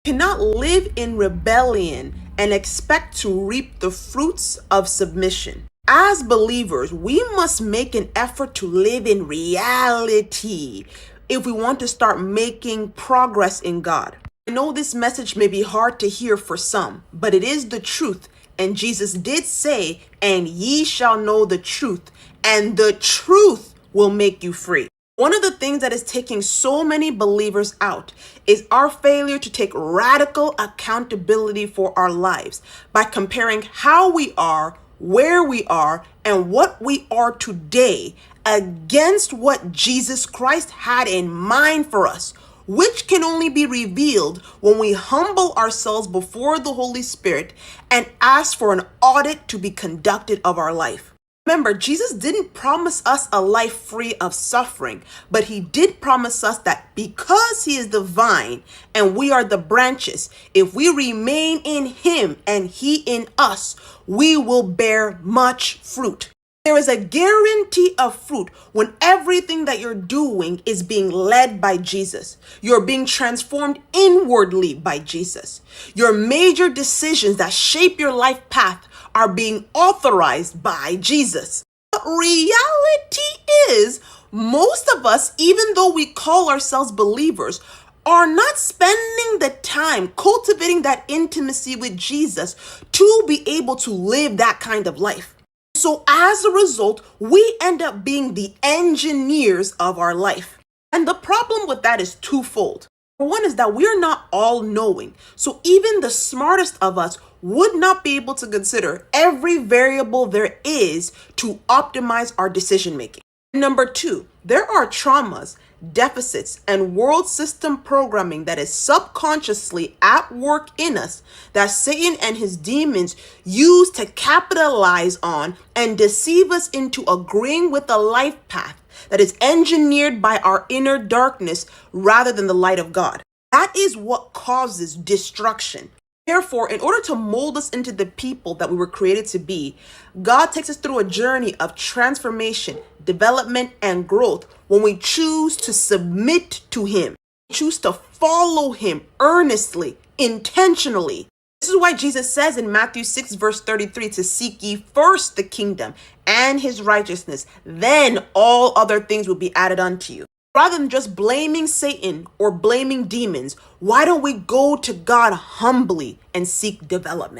Cannot live in rebellion and expect to reap the fruits of submission. As believers, we must make an effort to live in reality if we want to start making progress in God. I know this message may be hard to hear for some, but it is the truth. And Jesus did say, "And ye shall know the truth, and the truth will make you free." One of the things that is taking so many believers out is our failure to take radical accountability for our lives by comparing how we are, where we are, and what we are today against what Jesus Christ had in mind for us, which can only be revealed when we humble ourselves before the Holy Spirit and ask for an audit to be conducted of our life. Remember, Jesus didn't promise us a life free of suffering, but he did promise us that because he is the vine and we are the branches, if we remain in him and he in us, we will bear much fruit. There is a guarantee of fruit when everything that you're doing is being led by Jesus. You're being transformed inwardly by Jesus. Your major decisions that shape your life path are being authorized by Jesus. But reality is, most of us, even though we call ourselves believers, are not spending the time cultivating that intimacy with Jesus to be able to live that kind of life. So as a result, we end up being the engineers of our life. And the problem with that is twofold. One is that we're not all knowing. So even the smartest of us would not be able to consider every variable there is to optimize our decision making. Number two, there are traumas, deficits, and world system programming that is subconsciously at work in us that Satan and his demons use to capitalize on and deceive us into agreeing with a life path that is engineered by our inner darkness rather than the light of God. That is what causes destruction. Therefore, in order to mold us into the people that we were created to be, God takes us through a journey of transformation, development, and growth when we choose to submit to him, choose to follow him earnestly, intentionally. This is why Jesus says in Matthew 6 verse 33 to seek ye first the kingdom and his righteousness, then all other things will be added unto you. Rather than just blaming Satan or blaming demons, why don't we go to God humbly and seek development?